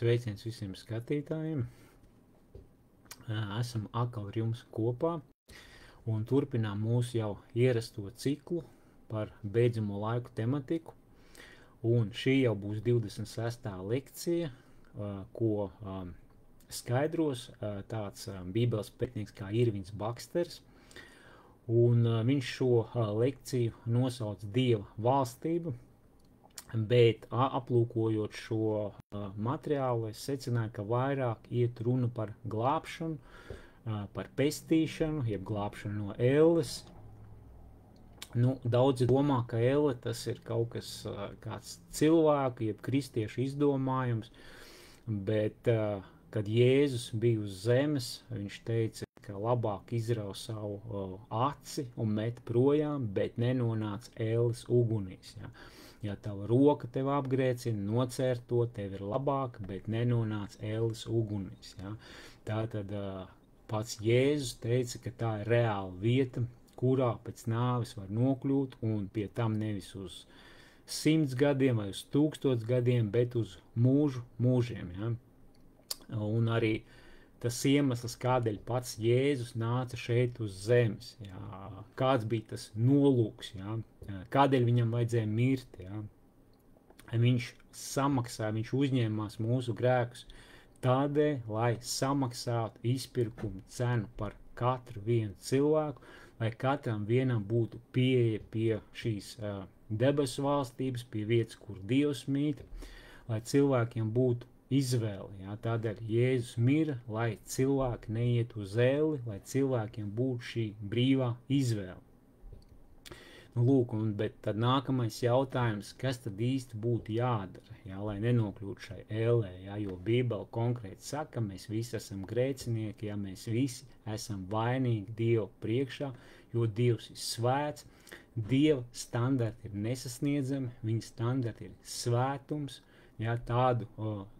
Sveiciens visiem skatītājiem. Esam atkal ar jums kopā un turpinām mūsu jau ierasto ciklu par beidzamo laiku tematiku. Un šī jau būs 26. lekcija, ko skaidros tāds bībeles pētnieks kā Irvins Baksters. Un viņš šo lekciju nosauc Dieva valstību. Bet aplūkojot šo materiālu, es secināju, ka vairāk iet runa par glābšanu, par pestīšanu, jeb glābšanu no elles. Daudzi domā, ka elle tas ir kaut kas, kāds cilvēku, jeb kristiešu izdomājums, bet, kad Jēzus bija uz zemes, viņš teica, ka labāk izrauj savu aci un met projām, bet nenonāc elles ugunīs, ja. Ja tava roka tev apgrēcina, nocērt to, tev ir labāk, bet nenonāc elles ugunīs. Ja? Tātad pats Jēzus teica, ka tā ir reāla vieta, kurā pēc nāves var nokļūt, un pie tam nevis uz 100 gadiem vai uz 1000 gadiem, bet uz mūžiem. Ja? Un arī tas iemesls, kādēļ pats Jēzus nāca šeit uz zemes. Jā. Kāds bija tas nolūks, jā. Kādēļ viņam vajadzēja mirt. Jā. Viņš samaksāja, viņš uzņēmās mūsu grēkus tādēļ, lai samaksātu izpirkumu cenu par katru vienu cilvēku, lai katram vienam būtu pieeja pie šīs debesu valstības, pie vietas, kur Dievs mīt, lai cilvēkiem būtu izvēle. Jā. Tādēļ Jēzus mira, lai cilvēki neiet uz elli, lai cilvēkiem būtu šī brīvā izvēle. Lūk, bet tad nākamais jautājums, kas tad īsti būtu jādara, jā, lai nenokļūtu šai ellē, jā, jo Bībele konkrēti saka, mēs visi esam grēcinieki, jā, mēs visi esam vainīgi Dievu priekšā, jo Dievs ir svēts, Dieva standarti ir nesasniedzami, viņa standarti ir svētums. Jā, tādu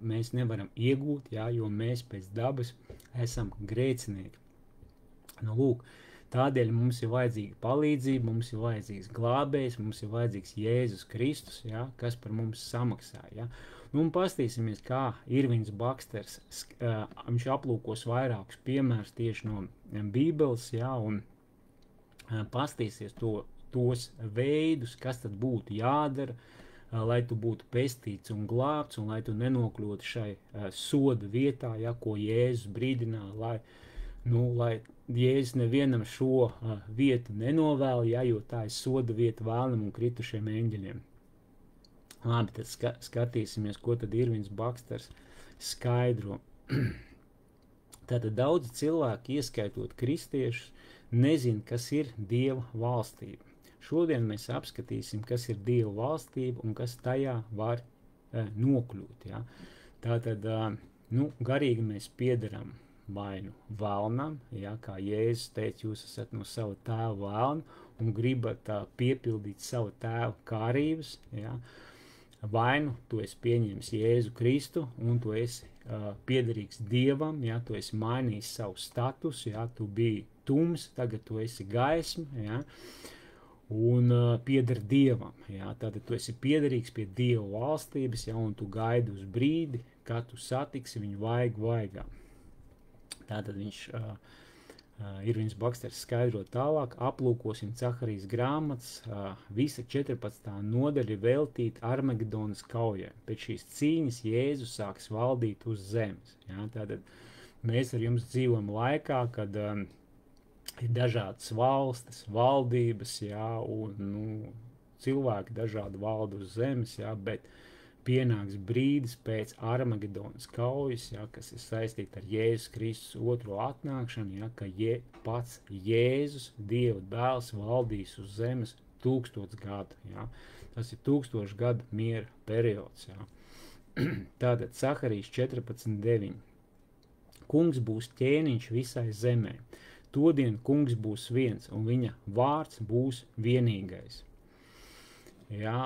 mēs nevaram iegūt, jā, jo mēs pēc dabas esam grēcinieki. Lūk, tādēļ mums ir vajadzīga palīdzība, mums ir vajadzīgs glābējs, mums ir vajadzīgs Jēzus Kristus, jā, kas par mums samaksā. Jā. Un pastīsimies, kā Irvins Baksters, viņš aplūkos vairākus piemērus tieši no Bībeles, jā, un pastīsies tos veidus, kas tad būtu jādara, lai tu būtu pestīts un glābts, un lai tu nenokļūtu šai soda vietā, ja, ko Jēzus brīdināja, lai Jēzus nevienam šo vietu nenovēl, ja, jo tā ir soda vieta vēlnam un kritušiem eņģeļiem. Labi, tad skatīsimies, ko tad Irvins Baksters skaidro. Tātad daudzi cilvēki, ieskaitot kristiešus, nezin, kas ir Dieva valstība. Šodien mēs apskatīsim, kas ir Dieva valstība un kas tajā var nokļūt. Ja? Tātad, garīgi mēs piederam vai nu vēlnam, ja? Kā Jēzus teica, jūs esat no sava tēva vēlna un gribat piepildīt savu tēvu kārības. Ja? Vai nu tu esi pieņēmis Jēzu Kristu un tu esi piederīgs Dievam, ja? Tu esi mainījis savu statusu, ja? Tu biji tums, tagad tu esi gaisma, ja? Un pieder Dievam. Jā. Tātad tu esi piederīgs pie Dieva valstības, jā, un tu gaidi uz brīdi, kad tu satiksi viņu vaigā. Tātad viņš, Irvins Baksters skaidro tālāk, aplūkosim Caharijas grāmatas, visa 14. nodaļa veltīta Armagedonas kaujai. Pēc šīs cīņas Jēzus sāks valdīt uz zemes. Jā. Tātad mēs ar jums dzīvojam laikā, kad ir dažādas valstis, valdības, jā, un cilvēki dažādi valda uz zemes, jā, bet pienāks brīdis pēc Armagedonas kaujas, jā, kas ir saistīta ar Jēzus Kristus otro atnākšanu, jā, ka pats Jēzus, Dieva dēls, valdīs uz zemes 1000 gadu. Jā. Tas ir 1000 gadu miera periods. Jā. Tātad Caharijas 14:9. Kungs būs ķēniņš visai zemē. Todien kungs būs viens, un viņa vārds būs vienīgais. Jā,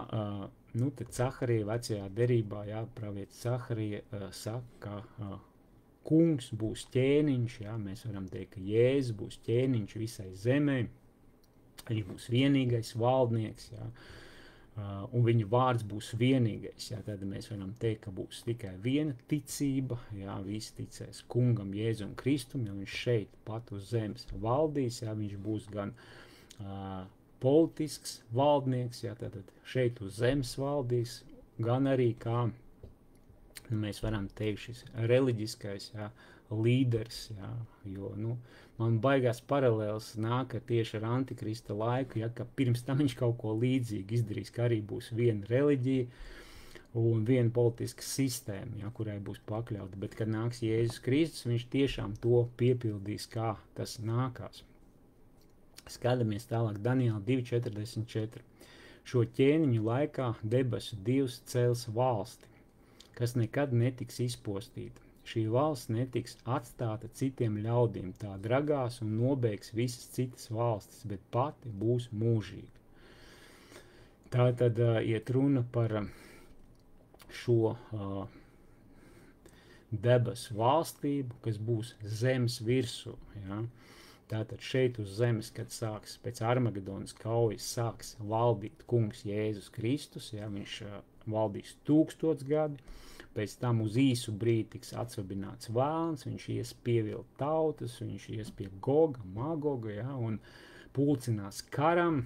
te Caharija vecajā derībā, jā, pravietis Caharija saka, ka kungs būs ķēniņš, jā, mēs varam teikt, ka Jēzus būs ķēniņš visai zemē, viņš būs vienīgais valdnieks, jā. un viņa vārds būs vienīgais. Jā, tad mēs varam teikt, ka būs tikai viena ticība, jā, visi ticēs kungam Jēzum Kristum, jo viņš šeit pat uz zemes valdīs, jā, viņš būs gan politisks valdnieks, jā, tad šeit uz zemes valdīs, gan arī kā, mēs varam teikt, šis reliģiskais, jā, līderis, jā, jo, man baigās paralēls nāk tieši ar Antikrista laiku, ja, ka pirms tam viņš kaut ko līdzīgi izdarīs, ka arī būs viena reliģija un viena politiska sistēma, ja, kurai būs pakļauta, bet kad nāks Jēzus Kristus, viņš tiešām to piepildīs, kā tas nākās. Skatāmies tālāk Daniela 2.44. Šo ķēniņu laikā debesu Dievs cels valsti, kas nekad netiks izpostīta. Šī valsts netiks atstāta citiem ļaudīm, tā dragās un nobeigs visas citas valstis, bet pati būs mūžīga. Tā tad iet runa par šo debesu valstību, kas būs zemes virsū. Ja? Tātad šeit uz zemes, kad sāks pēc Armagedonas kaujas, sāks valdīt kungs Jēzus Kristus, ja? Viņš valdīs 1000 gadi. Pēc tam uz īsu brīdi tiks atsvabināts vēlns, viņš ies pievilt tautas, viņš ies pie Goga, Magoga, ja, un pulcinās karam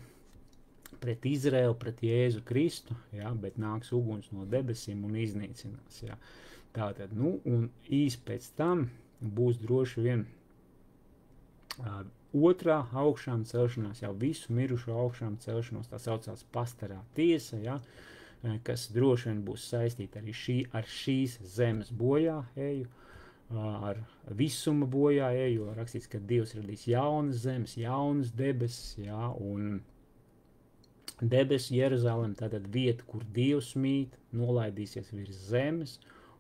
pret Izraelu, pret Jēzu Kristu, ja, bet nāks uguns no debesīm un iznīcinās. Ja. Tātad, un īsi pēc tam būs droši vien otrā augšām celšanās, jau visu mirušo augšām celšanos, tā saucās pastarā tiesa, ja, kas droši vien būs saistīta arī ar šīs zemes bojāeju, ar visuma bojāeju, jo rakstīts, ka Dievs radīs jaunas zemes, jaunas debesis, jā, un debesu Jeruzalem, tātad vieta, kur Dievs mīt, nolaidīsies virs zemes,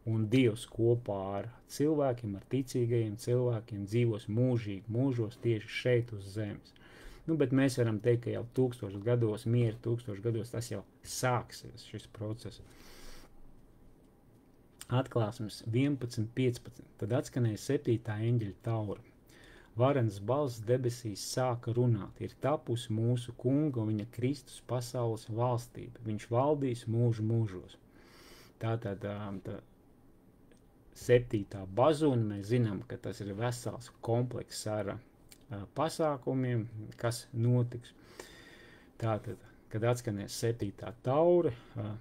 un Dievs kopā ar cilvēkiem, ar ticīgajiem cilvēkiem dzīvos mūžīgi, mūžos tieši šeit uz zemes. Bet mēs varam teikt, ka jau 1000 gados, miera 1000 gados, tas jau sāksies, šis process. Atklāsmes 11.15. Tad atskanēja 7. eņģeļa taura. Varens balss debesīs sāka runāt. Ir tapusi mūsu kunga un viņa Kristus pasaules valstība. Viņš valdīs mūžu mūžos. Tātad 7. bazūna, mēs zinām, ka tas ir vesels komplekss ar pasākumiem, kas notiks. Tātad, kad atskanēs 7. taure,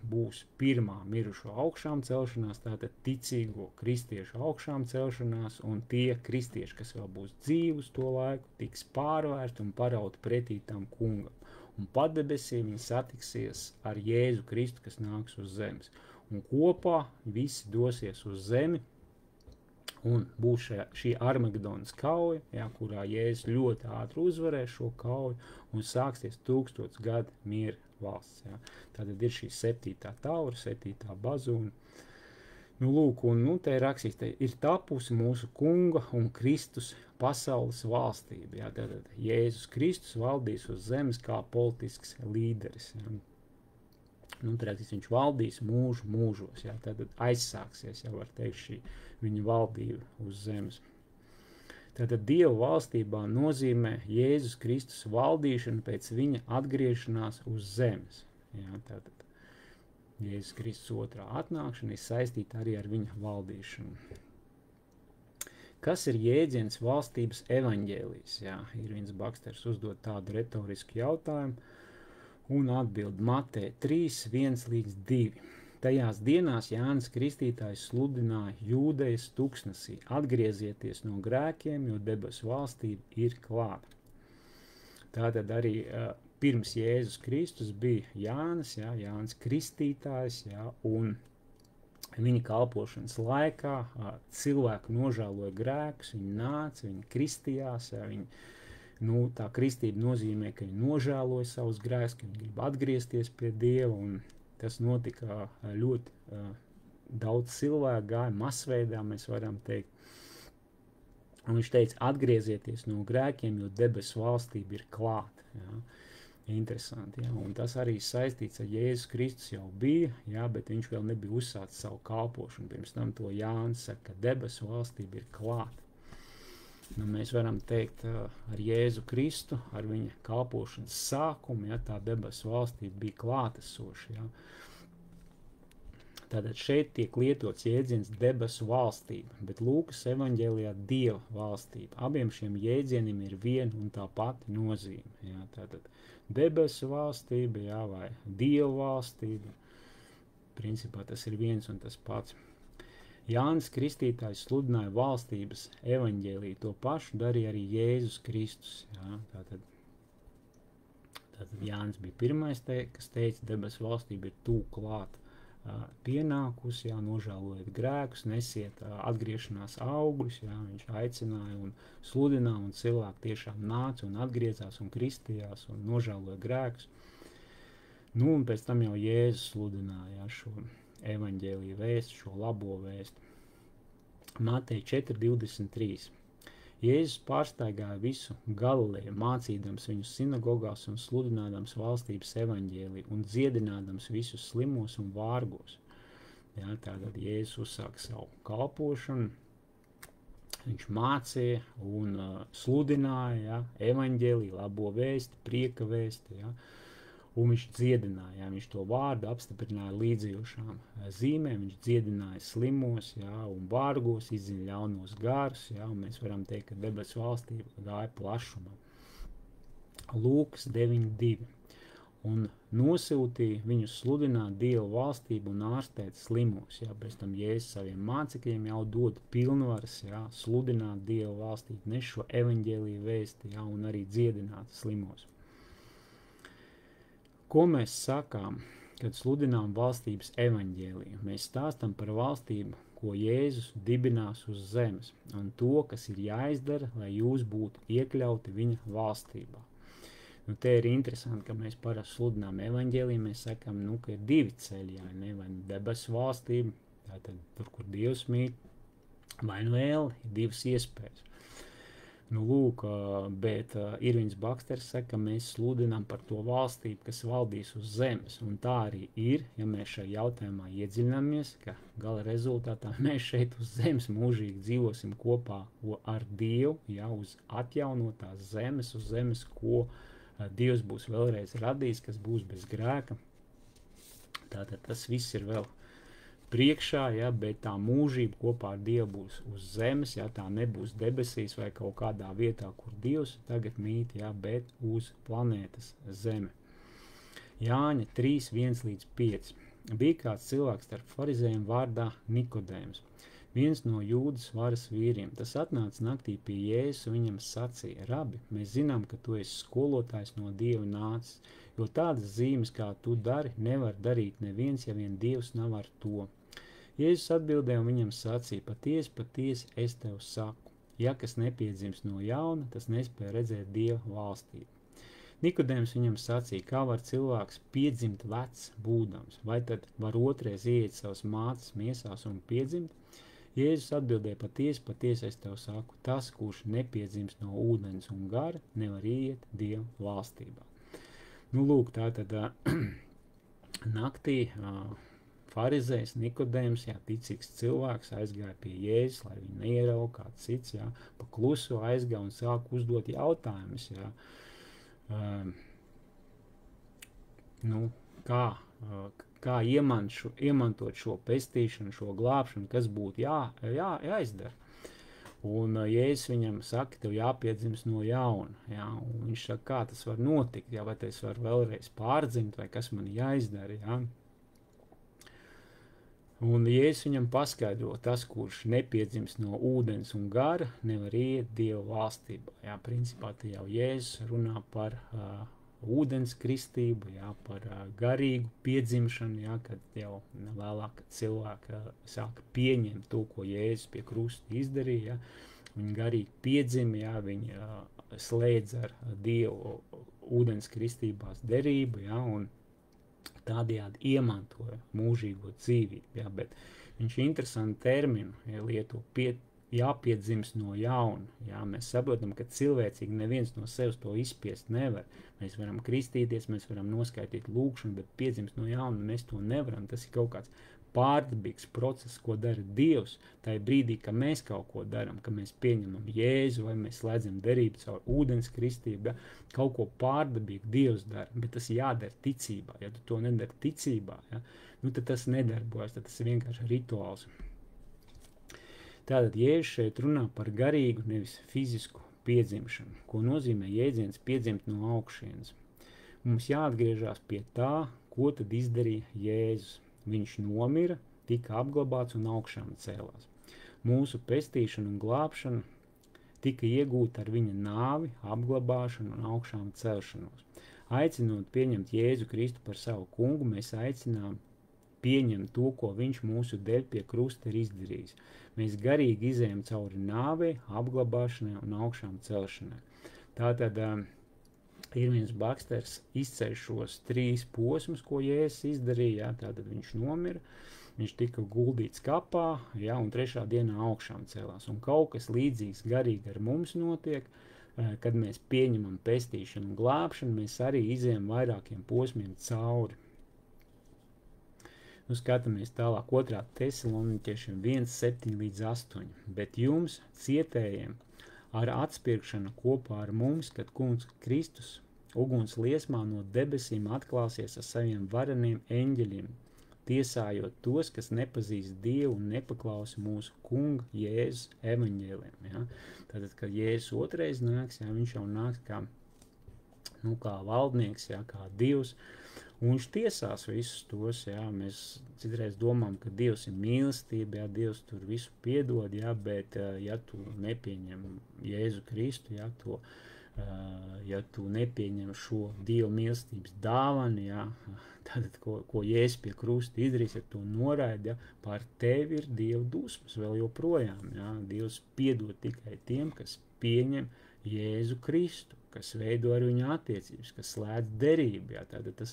būs pirmā mirušo augšām celšanās, tātad ticīgo kristiešu augšām celšanās, un tie kristieši, kas vēl būs dzīvi uz to laiku, tiks pārvērti un parauti pretī tam kungam. Un padebesī viņi satiksies ar Jēzu Kristu, kas nāks uz zemes. Un kopā visi dosies uz zemi, un būs šī Armagedonas kauja, ja, kurā Jēzus ļoti ātri uzvarēs šo kauju, un sāksies 1000 gadu miera valsts. Ja. Tātad ir šī 7. taura, 7. bazūna. Lūk, un te ir rakstīts, te ir tapusi mūsu kunga un Kristus pasaules valstība. Ja. Tātad Jēzus Kristus valdīs uz zemes kā politisks līderis. Ja. Viņš valdīs mūžu mūžos, jā, tad aizsāksies, jau var teikt, šī viņa valdība uz zemes. Tātad Dieva valstībā nozīmē Jēzus Kristus valdīšanu pēc viņa atgriešanās uz zemes. Jā, tātad Jēzus Kristus otrā atnākšana ir saistīta arī ar viņa valdīšanu. Kas ir jēdziens valstības evaņģēlijs? Jā, ir viens baksters uzdot tādu retorisku jautājumu, un atbild Mateja 3.1-2. Tajās dienās Jānis Kristītājs sludināja Jūdejas tuksnesī: atgriezieties no grēkiem, jo debesu valstība ir klāta. Tātad arī pirms Jēzus Kristus bija Jānis, jā, Jānis Kristītājs, jā, un viņa kalpošanas laikā cilvēki nožēloja grēkus, viņi nāca, viņi kristījās, jā, tā kristība nozīmē, ka viņi nožēloja savus grēkus, ka viņi grib atgriezties pie Dieva, un tas notika ļoti daudz cilvēku gāja masveidā, mēs varam teikt. Un viņš teica, atgriezieties no grēkiem, jo debesu valstība ir klāta. Jā. Interesanti, jā. Un tas arī saistīts ar Jēzus Kristus jau bija, jā, bet viņš vēl nebija uzsācis savu kalpošanu. Pirms tam to Jānis saka, ka debesu valstība ir klāta. Nu, mēs varam teikt ar Jēzu Kristu, ar viņa kalpošanas sākumu, ja, tā debesu valstība bija klātesoša. Ja. Tātad šeit tiek lietots jēdziens debesu valstība, bet Lūkas evaņģēlijā Dieva valstība. Abiem šiem jēdzieniem ir viena un tā pati nozīme. Ja. Tātad debesu valstība, ja, vai Dieva valstība, principā tas ir viens un tas pats. Jānis Kristītājs sludināja valstības evaņģēliju, to pašu darīja arī Jēzus Kristus. Ja. Tātad Jānis bija pirmais, kas teica, debesu valstība ir tūk klāt pienākusi, ja, nožēlojiet grēkus, nesiet atgriešanās augļus, ja, viņš aicināja un sludināja, un cilvēki tiešām nāca un atgriezās un kristījās un nožēloja grēkus. Nu, un pēc tam jau Jēzus sludināja, ja, šo evaņģēliju vēstu, šo labo vēstu. Mateja 4:23. Jēzus pārstaigāja visu Galileju, mācīdams viņus sinagogās un sludinādams valstības evaņģēliju un dziedinādams visus slimos un vārgos. Ja, tātad Jēzus uzsāka savu kalpošanu, viņš mācīja un sludināja, ja, evaņģēliju, labo vēsti, prieka vēsti, ja, un viņš dziedināja, ja, viņš to vārdu apstiprināja līdzējošām zīmēm, viņš dziedināja slimos, ja, un vārgos, izzina ļaunos gārus, ja, un mēs varam teikt, ka debesu valstība gāja plašumā. Lūkas 9:2. Un nosūtīja viņus sludināt Dieva valstību un ārstēt slimos, ja, pēc tam Jēzus saviem mācekļiem jau dod pilnvaras, ja, sludināt Dieva valstību, nes šo evaņģēliju vēsti, ja, un arī dziedināt slimos. Ko mēs sakām, kad sludinām valstības evaņģēliju? Mēs stāstam par valstību, ko Jēzus dibinās uz zemes, un to, kas ir jāizdara, lai jūs būtu iekļauti viņa valstībā. Nu, te ir interesanti, ka mēs parasti sludinām evaņģēliju, mēs sakām, nu, ka ir divi ceļi, ja, ne, vai debesu valstība, tātad tur, kur Dievs mīt, vai nu vēl ir divas iespējas. Nu, lūk, bet Irvins Baksters saka, ka mēs sludinām par to valstību, kas valdīs uz zemes. Un tā arī ir, ja mēs šajā jautājumā iedziļināmies, ka gala rezultātā mēs šeit uz zemes mūžīgi dzīvosim kopā ar Dievu, ja, uz atjaunotās zemes, uz zemes, ko Dievs būs vēlreiz radījis, kas būs bez grēka. Tātad tas viss ir vēl priekšā, ja, bet tā mūžība kopā ar Dievu būs uz zemes, ja, tā nebūs debesīs vai kaut kādā vietā, kur Dievs tagad mīt, ja, bet uz planētas Zeme. Jāņa 3:1-5. Bija kāds cilvēks starp farizējiem vārdā Nikodēms, viens no Jūdas varas vīriem. Tas atnāca naktī pie Jēzus un viņam sacīja: Rabi, mēs zinām, ka tu esi skolotājs no Dieva nācis, jo tādas zīmes, kā tu dari, nevar darīt neviens, ja vien Dievs nav ar to. Jēzus atbildēja un viņam sacīja: Patiesi, patiesi, es tev saku, ja kas nepiedzims no jauna, tas nespēja redzēt Dieva valstību. Nikodēms viņam sacīja: Kā var cilvēks piedzimt vecs būdams, vai tad var otrais ieiet savas mātes miesās un piedzimt? Jēzus atbildēja: Patiesi, patiesi, es tev saku, tas, kurš nepiedzims no ūdens un gara, nevar ieiet Dieva valstībā. Nu, lūk, tā tad naktī farizējs Nikodēms, jā, ticīgs cilvēks, aizgāja pie Jēzus, lai viņu neierauga kāds cits, jā, pa klusu aizgāja un sāka uzdot jautājumus, jā. Nu, kā iemantot šo pestīšanu, šo glābšanu, kas būtu jāizdara. Un Jēzus viņam saka, tev jāpiedzims no jauna, jā, un viņš saka, kā tas var notikt, jā, vai es varu vēlreiz pārdzimt, vai kas man jāizdara, jā. Un Jēzus viņam paskaidro, tas, kurš nepiedzims no ūdens un gara, nevar iet Dieva valstībā, jā, principā te jau Jēzus runā par ūdens kristību, jā, par garīgu piedzimšanu, jā, kad jau vēlāk cilvēki sāka pieņemt to, ko Jēzus pie krusta izdarīja, jā, viņi garīgi piedzima, jā, viņi slēdz ar Dievu ūdens kristībās derību, jā, un tādējādi iemantoja mūžīgo dzīvību, jā, bet viņš interesantu terminu, ja, lieto jāpiedzimst no jauna, jā, mēs saprotam, ka cilvēcīgi neviens no sevis to izspiest nevar, mēs varam kristīties, mēs varam noskaitīt lūkšanu, bet piedzimst no jauna mēs to nevaram, tas ir kaut kāds pārdabīgs process, ko dara Dievs, tajā brīdī, ka mēs kaut ko darām, ka mēs pieņemam Jēzu vai mēs slēdzam derību caur ūdens kristību, ja, kaut ko pārdabīgu Dievs dara, bet tas jādara ticībā. Ja tu to nedari ticībā, ja, nu tad tas nedarbojas, tad tas ir vienkārši rituāls. Tātad Jēzus šeit runā par garīgu, nevis fizisku piedzimšanu, ko nozīmē jēdziens piedzimt no augšienes. Mums jāatgriežās pie tā, ko tad izdarīja Jēzus. Viņš nomira, tika apglabāts un augšām cēlās. Mūsu pestīšana un glābšana tika iegūta ar viņa nāvi, apglabāšanu un augšām celšanos. Aicinot pieņemt Jēzu Kristu par savu kungu, mēs aicinām pieņemt to, ko viņš mūsu dēļ pie krusta ir izdarījis. Mēs garīgi izējam cauri nāvei, apglabāšanai un augšām celšanai. Tātad Irvins Baksters izceļ šos 3 posmus, ko Jēzus izdarīja. Jā, tātad viņš nomira, viņš tika guldīts kapā, jā, un 3. dienā augšām celās. Un kaut kas līdzīgs garīgi ar mums notiek, kad mēs pieņemam pestīšanu un glābšanu, mēs arī izējam vairākiem posmiem cauri. Nu, skatāmies tālāk 2. Tesaloniķiešiem 1:7-8. Bet jums, cietējiem, ar atspirkšanu kopā ar mums, kad kungs Kristus uguns liesmā no debesīm atklāsies ar saviem vareniem eņģeļiem, tiesājot tos, kas nepazīst Dievu un nepaklausa mūsu kunga Jēzus evaņģēliem. Ja? Tātad, kad Jēzus otrais nāks, ja, viņš jau nāks kā valdnieks, ja, kā Dievs, un viņš tiesās visus tos, jā, mēs citreiz domājam, ka Dievs ir mīlestība, jā, Dievs tur visu piedod, jā, bet ja tu nepieņem Jēzu Kristu, jā, ja tu nepieņem šo Dieva mīlestības dāvanu, jā, tad, ko Jēzus pie krusta izdarīs, ja tu noraidi, jā, par tevi ir Dieva dusmas vēl joprojām, jā, Dievs piedod tikai tiem, kas pieņem Jēzu Kristu, kas veido ar viņu attiecības, kas slēdz derību, jā, tātad tas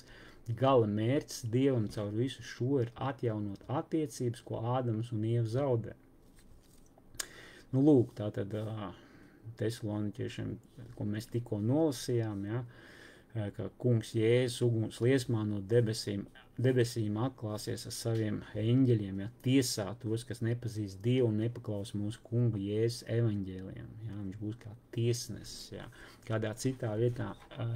gala mērķis Dievam caur visu šo ir atjaunot attiecības, ko Ādams un Ieva zaudē. Nu, lūk, tātad Tesaloniķiešiem, ko mēs tikko nolasījām, ja, ka kungs Jēzus uguns liesmā no debesīm atklāsies ar saviem eņģeļiem, ja, tiesā tos, kas nepazīst Dievu un nepaklausa mūsu kunga Jēzus evaņģēliem. Ja, viņš būs kā tiesnesis. Ja. Kādā citā vietā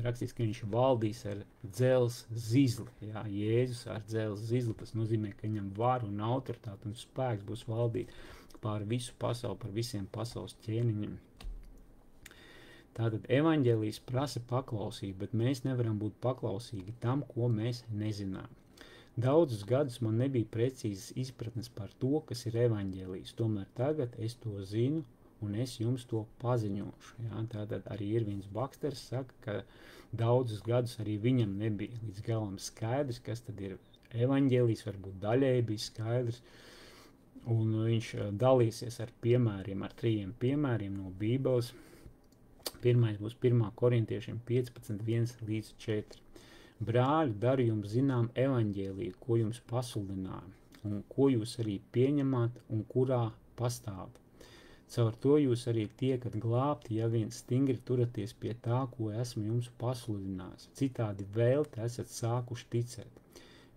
rakstīts, ka viņš valdīs ar dzelzs zizli. Ja. Jēzus ar dzelzs zizli, tas nozīmē, ka viņam varu un autoritāti un spēks būs valdīt pār visu pasauli, par visiem pasaules ķēniņiem. Tātad evaņģēlijs prasa paklausību, bet mēs nevaram būt paklausīgi tam, ko mēs nezinām. Daudzus gadus man nebija precīzas izpratnes par to, kas ir evaņģēlijs, tomēr tagad es to zinu un es jums to paziņošu. Ja? Tātad arī Irvins Baksters saka, ka daudzus gadus arī viņam nebija līdz galam skaidrs, kas tad ir evaņģēlijs, varbūt daļēji bija skaidrs, un viņš dalīsies ar piemēriem, ar 3 piemēriem no Bībeles. Pirmais būs 1. Korintiešiem 15:1-4. Brāļi, daru jums zinām evaņģēliju, ko jums pasludināju, un ko jūs arī pieņemat un kurā pastāvat. Caur to jūs arī tiekat glābti, ja vien stingri turaties pie tā, ko esmu jums pasludinājis. Citādi vēlti esat sākuši ticēt.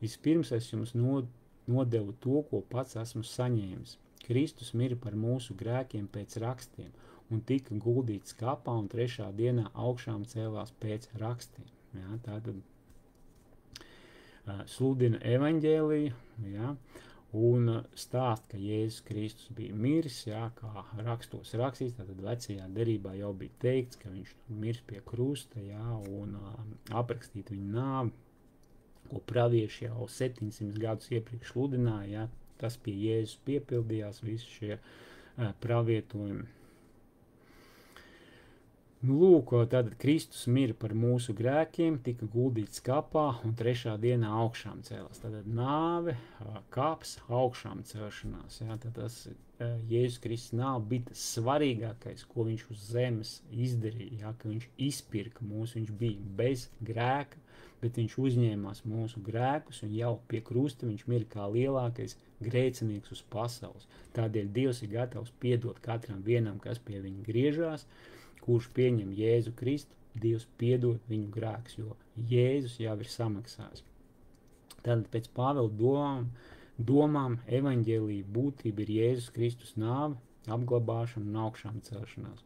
Vispirms es jums nodevu to, ko pats esmu saņēmis. Kristus mira par mūsu grēkiem pēc rakstiem un tika guldīts kapā un 3. dienā augšām cēlās pēc rakstiem. Ja, tātad sludina evaņģēliju, ja, un stāst, ka Jēzus Kristus bija miris, ja, kā rakstos rakstīts, tātad vecajā derībā jau bija teikts, ka viņš mirs pie krusta, ja, un aprakstīt viņa nāvi, ko pravieši jau 700 gadus iepriekš sludināja, ja, tas pie Jēzus piepildījās, visi šie pravietojumi. Nu, lūk, tātad Kristus mira par mūsu grēkiem, tika guldīts kapā un 3. dienā augšām cēlās. Tātad nāve, kaps, augšām celšanās. Ja, tad tas Jēzus Kristus nāve bija tas svarīgākais, ko viņš uz zemes izdarīja, ja, ka viņš izpirka mūs, viņš bija bez grēka, bet viņš uzņēmās mūsu grēkus un jau pie krusta viņš mira kā lielākais grēcinieks uz pasaules. Tādēļ Dievs ir gatavs piedot katram vienam, kas pie viņa griežās, kurš pieņem Jēzu Kristu, Dievs piedod viņu grēkus, jo Jēzus jau ir samaksājis. Tad pēc Pāvela domām domām evaņģēlija būtība ir Jēzus Kristus nāve, apglabāšana un augšām celšanās.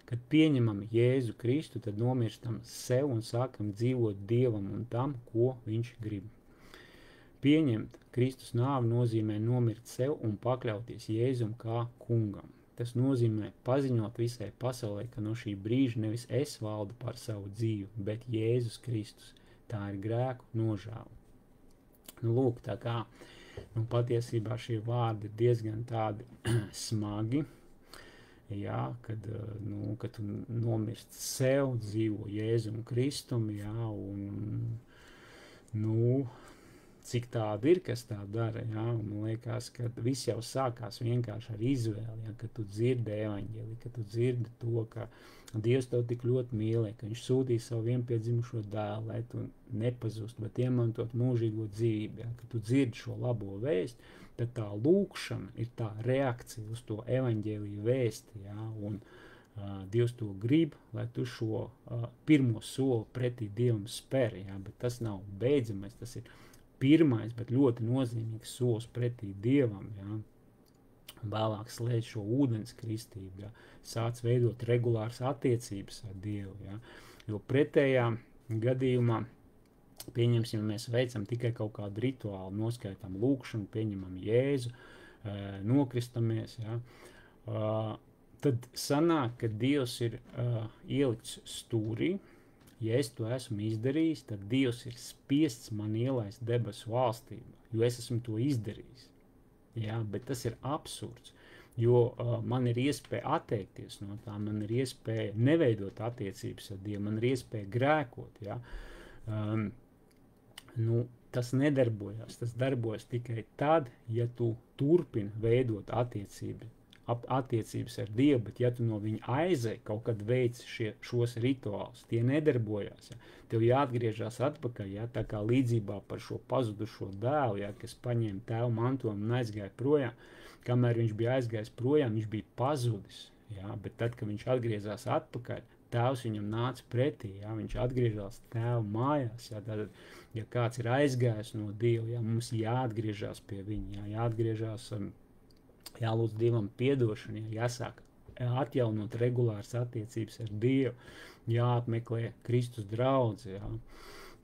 Kad pieņemam Jēzu Kristu, tad nomirstam sev un sākam dzīvot Dievam un tam, ko viņš grib. Pieņemt Kristus nāvi nozīmē nomirt sev un pakļauties Jēzum kā kungam. Tas nozīmē paziņot visai pasaulē, ka no šī brīža nevis es valdu par savu dzīvi, bet Jēzus Kristus. Tā ir grēku nožēla. Lūk, tā kā patiesībā šie vārdi ir diezgan tādi smagi, jā, kad tu nomirst sev, dzīvo Jēzum Kristum, jā, un cik tāda ir, kas tā dara, jā, un man liekas, ka viss jau sākās vienkārši ar izvēli, jā, kad tu dzirdi evaņģēliju, kad tu dzirdi to, ka Dievs tev tik ļoti mīlē, ka viņš sūtīja savu vienpiedzimušo dēlu, lai tu nepazust, bet iemantot mūžīgo dzīvību, jā, kad tu dzirdi šo labo vēstu, tad tā lūkšana ir tā reakcija uz to evaņģēliju vēsti, jā, un Dievs to grib, lai tu šo pirmo soli pretī Dievam spēri, jā, bet tas nav beidzamais, tas ir pirmais, bet ļoti nozīmīgs solis pretī Dievam, jā. Vēlāk slēdz šo ūdens kristību, jā. Sāc veidot regulāras attiecības ar Dievu, jā. Jo pretējā gadījumā, pieņemsim, mēs veicam tikai kaut kādu rituālu, noskaitām lūkšanu, pieņemam Jēzu, nokristamies, jā. Tad sanāk, ka Dievs ir ielikts stūrī. Ja es to esmu izdarījis, tad Dievs ir spiests man ielaist debesu valstību, jo es esmu to izdarījis. Jā, bet tas ir absurds, jo man ir iespēja atteikties no tā, man ir iespēja neveidot attiecības ar Dievu, man ir iespēja grēkot. Jā. Tas nedarbojas, tas darbojas tikai tad, ja tu turpini veidot attiecības ar Dievu, bet ja tu no viņa aizej, kaut kad veic šos rituālus, tie nedarbojās. Ja. Tev jāatgriežas atpakaļ, ja, tā kā līdzībā par šo pazudušo dēlu, ja, kas paņēma tēva mantojumu un aizgāja projām. Kamēr viņš bija aizgājis projām, viņš bija pazudis. Ja, bet tad, kad viņš atgriezās atpakaļ, tēvs viņam nāca pretī, ja, viņš atgriežas tēva mājās. Ja, tad, ja kāds ir aizgājis no Dieva, ja, mums jāatgriežas pie viņa, ja, jāatgriežas jālūdz Dievam piedošanu, jāsāk atjaunot regulāras attiecības ar Dievu, jāapmeklē Kristus draudzi. Jā.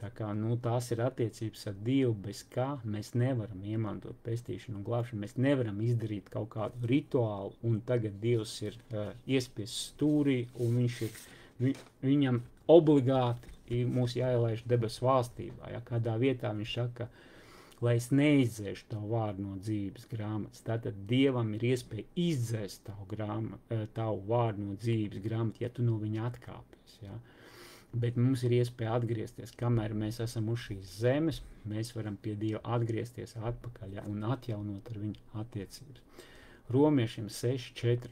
Tā kā tās ir attiecības ar Dievu, bez kā mēs nevaram iemantot pestīšanu un glābšanu, mēs nevaram izdarīt kaut kādu rituālu, un tagad Dievs ir iespiests stūrī, un viņam obligāti mūs jāielaiž debesu valstībā. Ja. Kādā vietā viņš saka, lai es neizdzēšu tavu vārdu no dzīves grāmatas. Tātad Dievam ir iespēja izdzēst tavu vārdu no dzīves grāmatas, ja tu no viņa atkāpies. Ja? Bet mums ir iespēja atgriezties, kamēr mēs esam uz šīs zemes, mēs varam pie Dieva atgriezties atpakaļ, ja? Un atjaunot ar viņu attiecības. Romiešiem 6:4.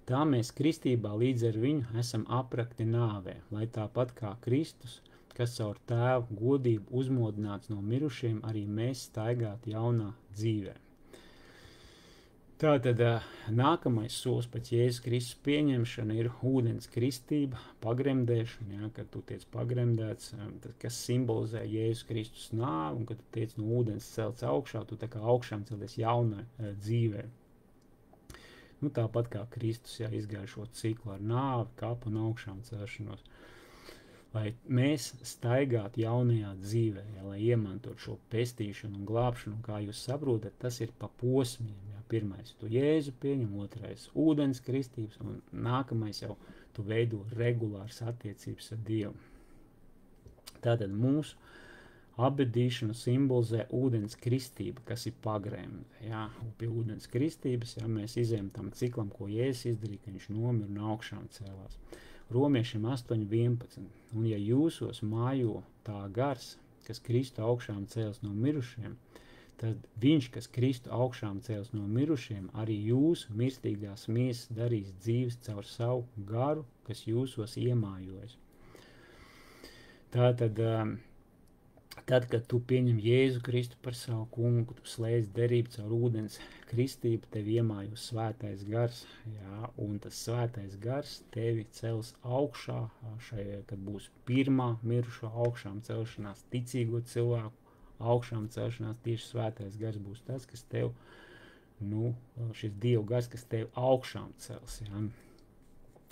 Tā mēs kristībā līdz ar viņu esam aprakti nāvē, lai tāpat kā Kristus, kas caur tēvu godību uzmodināts no mirušiem, arī mēs staigātu jaunā dzīvē. Tātad nākamais solis pēc Jēzus Kristus pieņemšana ir ūdens kristība, pagremdēšana, ja, kad tu tiec pagremdēts, kas simbolizē Jēzus Kristus nāvi, un kad tu tiec no ūdens celts augšā, tu tā kā augšām celies jaunā dzīvē. Tāpat kā Kristus, ja, izgāja šo ciklu ar nāvi, kapu un augšām celšanos. Lai mēs staigātu jaunajā dzīvē, ja, lai iemantot šo pestīšanu un glābšanu, kā jūs saprotat, tas ir pa posmiem. Ja. Pirmais, tu Jēzu pieņem, otrais, ūdens kristības, un nākamais jau tu veido regulāras attiecības ar Dievu. Tātad mūsu abedīšanu simbolizē ūdens kristība, kas ir pagremde. Ja. Un pie ūdens kristības, ja, mēs izējam tam ciklam, ko Jēzus izdarīja, ka viņš nomira un augšām cēlās. Romiešiem 8:11. Un ja jūsos mājo tā gars, kas Kristu augšām cēls no mirušiem, tad viņš, kas Kristu augšām cēls no mirušiem, arī jūsu mirstīgās miesas darīs dzīves caur savu garu, kas jūsos iemājojas. Tātad, kad tu pieņem Jēzu Kristu par savu kungu, tu slēdz derību caur ūdens kristību, tevi iemājo svētais gars, jā, un tas svētais gars tevi cels augšā, kad būs pirmā mirušo augšām celšanās ticīgo cilvēku augšām celšanās, tieši svētais gars būs tas, kas tev, šis Dieva gars, kas tev augšām cels, ja.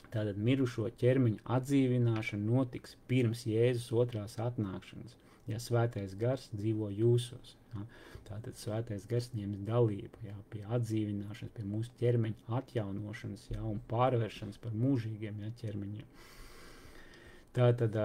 Tātad mirušo ķermeņa atdzīvināšana notiks pirms Jēzus otrās atnākšanas, ja svētais gars dzīvo jūsos, ja. Tātad svētais gars ņems dalību, ja, pie atdzīvināšanas, pie mūsu ķermeņa atjaunošanas, ja, un pārvēršanas par mūžīgiem, ja, ķermeņiem. Tātad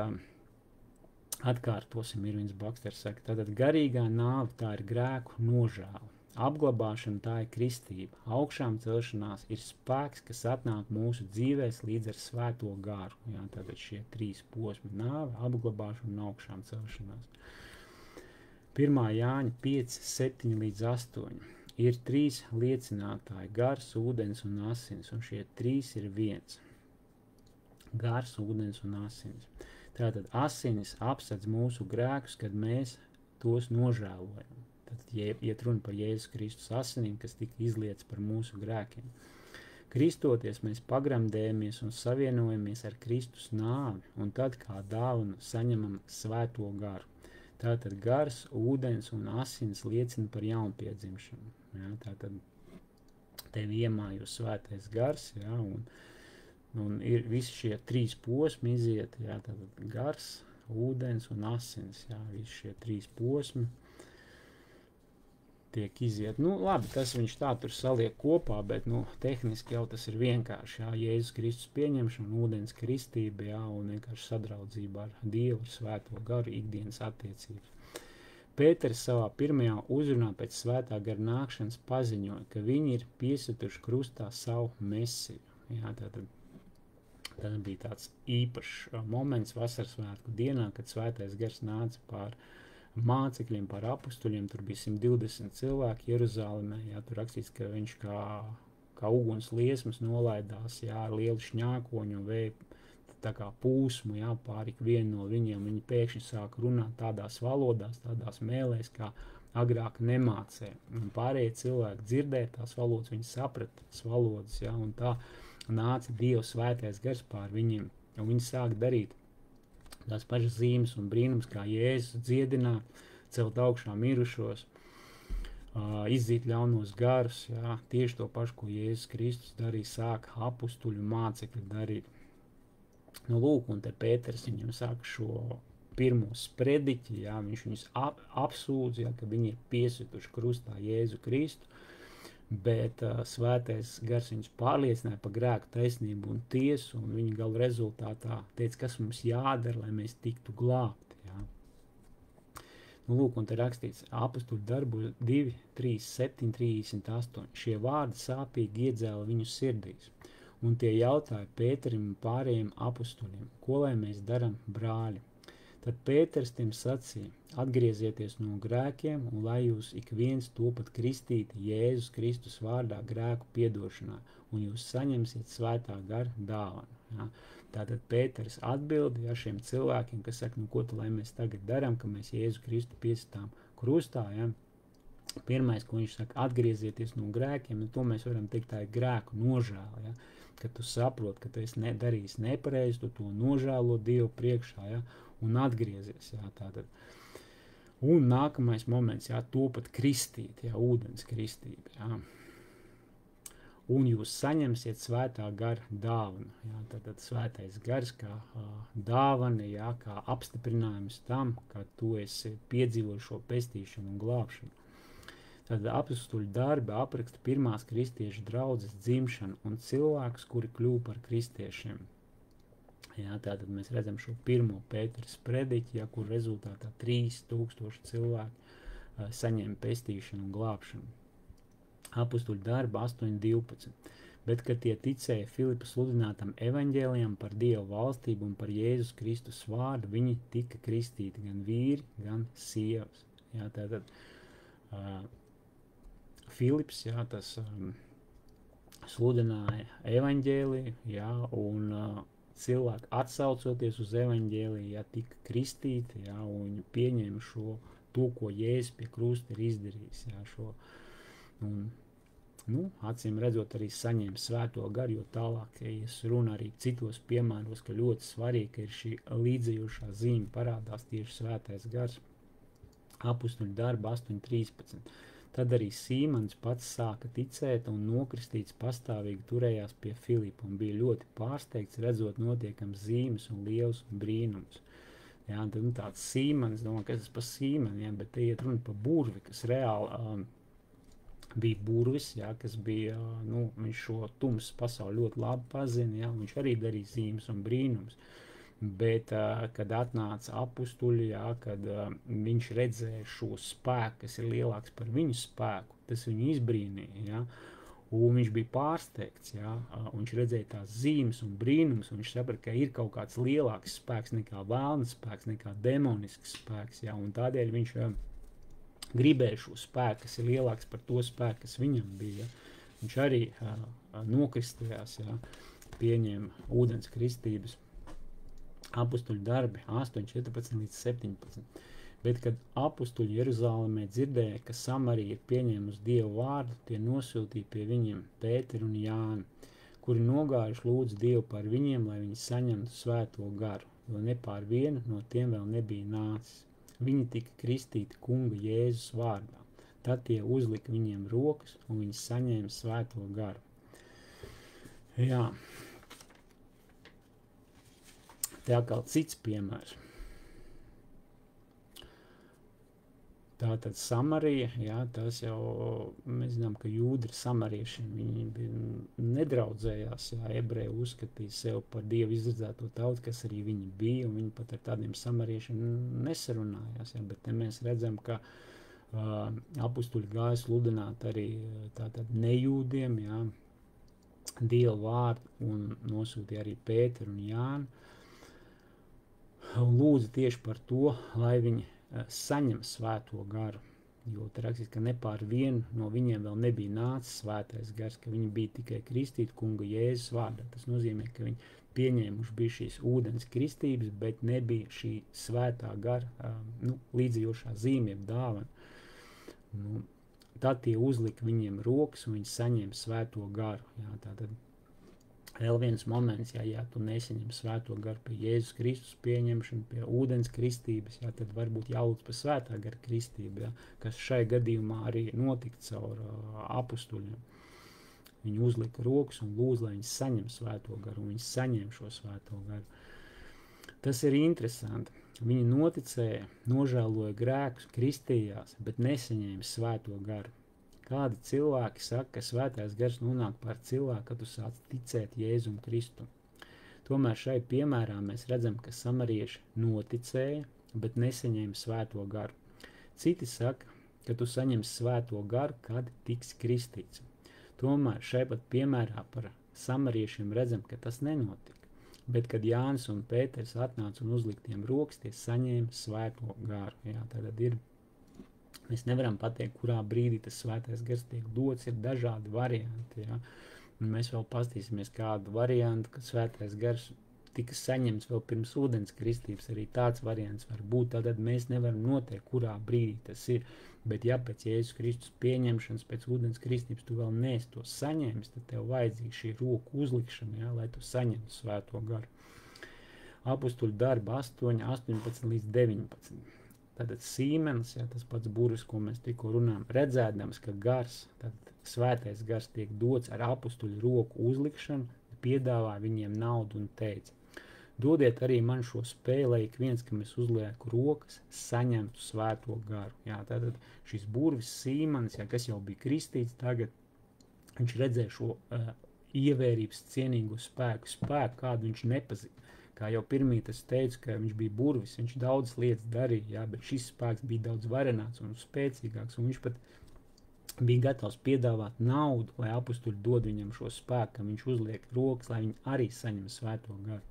atkārtosim, Irvins Baksters saka, tātad garīgā nāve tā ir grēku nožēla, apglabāšana tā ir kristība, augšām celšanās ir spēks, kas atnāk mūsu dzīvēs līdz ar svēto garu, ja, tātad šie 3 posmi nāve, apglabāšana un augšām celšanās. 1. Jāņa 5, 7 līdz 8 ir 3 liecinātāji, gars, ūdens un asins, un šie 3 ir viens. Gars, ūdens un asins. Tātad asinis apsedz mūsu grēkus, kad mēs tos nožēlojam. Tad iet runa par Jēzus Kristus asinīm, kas tika izlietas par mūsu grēkiem. Kristoties mēs pagramdējamies un savienojamies ar Kristus nāvi, un tad kā dāvanu saņemam svēto garu. Tātad gars, ūdens un asins liecina par jaunpiedzimšanu. Ja, tātad tevi iemājo svētais gars, ja, un ir visi šie 3 posmi iziet, ja, tātad gars, ūdens un asins, ja, visi šie 3 posmi tiek iziet. Labi, tas viņš tā tur saliek kopā, bet, tehniski jau tas ir vienkārši, jā, Jēzus Kristus pieņemšana, ūdens kristība, jā, un vienkārši sadraudzība ar Dievu, ar svēto garu, ikdienas attiecības. Pēters savā pirmajā uzrunā pēc svētā gara nākšanas paziņoja, ka viņi ir piesituši krustā savu mesiju. Jā, tad bija tāds īpašs moments vasaras svētku dienā, kad svētais gars nāca pār mācekļiem, par apustuļiem, tur bija 120 cilvēki Jeruzālemē, jā, tur rakstīts, ka viņš kā uguns liesmas nolaidās, jā, ar lielu šņākoņu un vēju, tā kā pūsmu, jā, pāri vienu no viņiem, viņi pēkšņi sāk runāt tādās valodās, tādās mēlēs, kā agrāk nemācēja, un pārējie cilvēki dzirdēja tās valodas, viņi saprata tās valodas, jā, un tā nāca Dieva svētais gars pār viņiem, un viņi sāk darīt tās pašas zīmes un brīnums, kā Jēzus dziedināt, celt augšā mirušos, izdzīt ļaunos garus, jā, tieši to pašu, ko Jēzus Kristus darīja, sāka apustuļu mācekļi darīt. Lūk, un te Pēters viņam saka šo pirmo sprediķi, jā, viņš viņus apsūdz, jā, ka viņi ir piesituši krustā Jēzu Kristu, bet svētais gars viņus pārliecināja par grēku, taisnību un tiesu, un viņa gala rezultātā teica, kas mums jādara, lai mēs tiktu glābti. Jā. Lūk, un te rakstīts apustuļu darbu 2, 3, 7, 38. Šie vārdi sāpīgi iedzēla viņu sirdīs, un tie jautāja Pēterim un pārējiem apustuļiem, ko lai mēs daram, brāļi? Tad Pēters tiem sacīja, atgriezieties no grēkiem, un lai jūs ik viens topat kristīti Jēzus Kristus vārdā grēku piedošanā, un jūs saņemsiet svētā gara dāvanu. Ja? Tātad Pēters atbild šiem cilvēkiem, kas saka, ko lai mēs tagad daram, ka mēs Jēzu Kristu piesitām krustā. Ja? Pirmais, ko viņš saka, atgriezieties no grēkiem, un to mēs varam teikt, tā ir grēku nožēla. Ja? Kad tu saproti, ka tu esi darījis nepareizi, tu to nožēlo Dievu priekšā, ja? Un atgriezies, jā, tātad. Un nākamais moments, jā, topat kristīt, jā, ūdens kristība, jā. Un jūs saņemsiet svētā gara dāvanu, jā, tātad svētais gars kā dāvana, jā, kā apstiprinājums tam, ka tu esi piedzīvojis šo pestīšanu un glābšanu. Tad apustuļu darbi apraksta pirmās kristiešu draudzes dzimšanu un cilvēkus, kuri kļuva par kristiešiem. Jā, tātad mēs redzam šo pirmo Pētera sprediķi, ja, kur rezultātā 3000 cilvēki saņēma pestīšanu un glābšanu. Apustuļu darba 8.12. Bet, kad tie ticēja Filipa sludinātam evaņģēlijam par Dievu valstību un par Jēzus Kristus vārdu, viņi tika kristīti gan vīri, gan sievas. Jā, tātad Filips, jā, tas sludināja evaņģēliju, jā, un cilvēki atsaucoties uz evaņģēliju, ja, tika kristīti, ja, un viņi pieņēma to, ko Jēzus pie krusta ir izdarījis. Ja, un, acīm redzot, arī saņēma svēto garu, jo tālāk es runu arī citos piemēros, ka ļoti svarīgi, ka ir šī līdzējošā zīme parādās tieši svētais gars. Apustuļu darba 8.13. Tad arī Sīmans pats sāka ticēt un nokristīts pastāvīgi turējās pie Filipa un bija ļoti pārsteigts, redzot notiekams zīmes un liels brīnums. Jā, tad tāds Sīmans, domāju, kas tas par Sīmanu, jā, bet te iet runa par burvi, kas reāli bija burvis, jā, kas bija, viņš šo tumsas pasauli ļoti labi pazina, jā, viņš arī darīja zīmes un brīnums. Bet, kad atnāca apustuļi, jā, kad viņš redzēja šo spēku, kas ir lielāks par viņu spēku, tas viņu izbrīnīja, jā, un viņš bija pārsteigts, jā, un viņš redzēja tās zīmes un brīnums, un viņš saprata, ka ir kaut kāds lielāks spēks nekā vēlna spēks, nekā demonisks spēks, jā, un tādēļ viņš gribēja šo spēku, kas ir lielāks par to spēku, kas viņam bija. Viņš arī nokristījās, jā, pieņēma ūdens kristības. Apustuļu darbi 8.14 līdz 17. Bet, kad apustuļi Jeruzalemē dzirdēja, ka Samarija ir pieņēmusi Dievu vārdu, tie nosūtīja pie viņiem Pēteru un Jāni, kuri nogājuši lūdzu Dievu par viņiem, lai viņi saņemtu svēto garu, jo ne pār vienu no tiem vēl nebija nācis. Viņi tika kristīti kunga Jēzus vārdā. Tad tie uzlika viņiem rokas, un viņi saņēma svēto garu. Jā. Te atkal cits piemērs. Tātad Samarija, jā, tas jau, mēs zinām, ka jūdi ir samarieši, viņi nedraudzējās, jā, ebreji uzskatīja sev par Dievu izredzēto tautu, kas arī viņi bija, un viņi pat ar tādiem samariešiem nesarunājās, jā, bet te mēs redzam, ka apustuļi gāja sludināt arī tātad nejūdiem, jā, Dievu vārdu, un nosūtīja arī Pēteru un Jānu, un lūdza tieši par to, lai viņi saņem svēto garu, jo te rakstīts, ka ne pār vienu no viņiem vēl nebija nācis svētais gars, ka viņi bija tikai kristīti kunga Jēzus vārdā. Tas nozīmē, ka viņi pieņēmuši bija šīs ūdens kristības, bet nebija šī svētā gara līdzjošā zīme, dāvana. Tad tie uzlika viņiem rokas un viņi saņēma svēto garu. Jā, tātad vēl viens moments, ja tu nesaņem svēto garu pie Jēzus Kristus pieņemšanu, pie ūdens kristības, jā, tad varbūt jālūdz par svētā gara kristību, jā, kas šai gadījumā arī notika caur apustuļiem. Viņi uzlika rokas un lūdz, lai viņi saņem svēto garu, un viņi saņem šo svēto garu. Tas ir interesanti. Viņi noticēja, nožēloja grēkus, kristījās, bet nesaņēma svēto garu. Kādi cilvēki saka, ka svētais gars nonāk pār cilvēku, kad tu sāc ticēt Jēzum Kristum. Tomēr šai piemērā mēs redzam, ka samarieši noticēja, bet nesaņēma svēto garu. Citi saka, ka tu saņemsi svēto garu, kad tiks kristīts. Tomēr šai pat piemērā par samariešiem redzam, ka tas nenotika. Bet, kad Jānis un Pēters atnāca un uzliktiem rokas, tie saņēma svēto garu. Jā, tad ir. Mēs nevaram pateikt, kurā brīdī tas svētais gars tiek dots, ir dažādi varianti. Ja? Un mēs vēl pastīsimies kādu variantu, ka svētais gars tika saņemts vēl pirms ūdens kristības. Arī tāds variants var būt. Tātad mēs nevaram noteikt, kurā brīdī tas ir. Bet ja pēc Jēzus Kristus pieņemšanas, pēc ūdens kristības tu vēl neesi to saņēmis, tad tev vajadzīga šī roku uzlikšana, ja? Lai tu saņemtu svēto garu. Apustuļu darba 8.18 līdz 19. Tātad Sīmenis, ja, tas pats burvis, ko mēs tikko runājam, redzēdams, ka gars, tad svētais gars tiek dots ar apustuļu roku uzlikšanu, piedāvā viņiem naudu un teica: dodiet arī man šo spēju, lai ik viens, kam es uzlieku rokas, saņemtu svēto garu. Jā, tātad šis burvis Sīmenis, ja, kas jau bija kristīts, tagad viņš redzēja šo ievērības cienīgo spēku, kādu viņš nepazīst. Kā jau pirmīt es teicu, ka viņš bija burvis, viņš daudz lietas darīja, jā, bet šis spēks bija daudz varenāks un spēcīgāks, un viņš pat bija gatavs piedāvāt naudu, lai apustuļi dod viņam šo spēku, ka viņš uzliek rokas, lai viņi arī saņem svēto garu.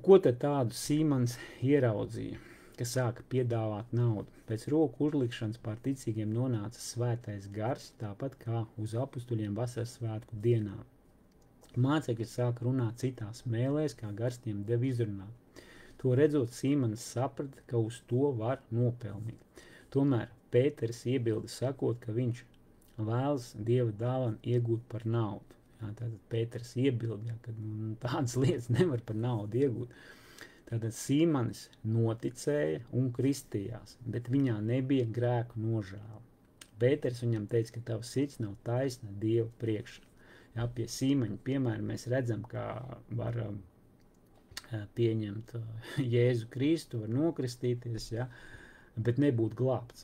Ko tad tādu Sīmenis ieraudzīja, ka sāka piedāvāt naudu? Pēc roku uzlikšanas pār ticīgiem nonāca svētais gars, tāpat kā uz apustuļiem vasaras svētku dienā. Mācekļi sāka runāt citās mēlēs, kā gars tiem deva izrunāt. To redzot, Sīmenis saprata, ka uz to var nopelnīt. Tomēr Pēters iebilda sakot, ka viņš vēlas Dieva dāvanu iegūt par naudu. Jā, tātad Pēters iebilda, ka tādas lietas nevar par naudu iegūt. Tātad Sīmanis noticēja un kristījās, bet viņā nebija grēku nožēla. Pēters viņam teica, ka tava sirds nav taisna Dieva priekšā. Jā, pie Sīmaņa piemēram mēs redzam, kā var pieņemt Jēzu Kristu, var nokristīties, ja, bet nebūt glābts.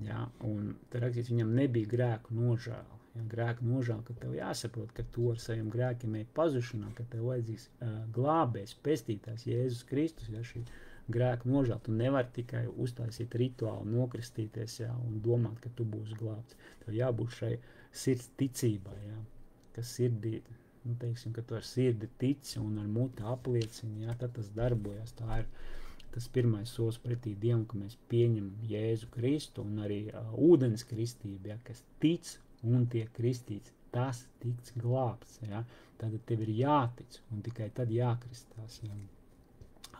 Ja, un te rakstīts, viņam nebija grēku nožēla. Ja, grēku nožēla, ka tev jāsaprot, ka tu ar saviem grēkiem ej pazušanā, ka tev vajadzīgs glābējs, pestītājs Jēzus Kristus, ja, šī grēku nožēla. Tu nevari tikai uztaisīt rituālu, nokristīties, ja, un domāt, ka tu būsi glābts. Tev jābūt šai sirds ticībai, ja, kas sirdī, nu, teiksim, ka tu ar sirdi tici un ar muti apliecini, ja, tad tas darbojas. Tā ir tas pirmais solis pretī Dievam, ka mēs pieņemam Jēzu Kristu un arī ūdens kristību, ja, kas tic un tiek kristīts, tas tiks glābts. Ja? Tad tev ir jātic un tikai tad jākristās. Ja?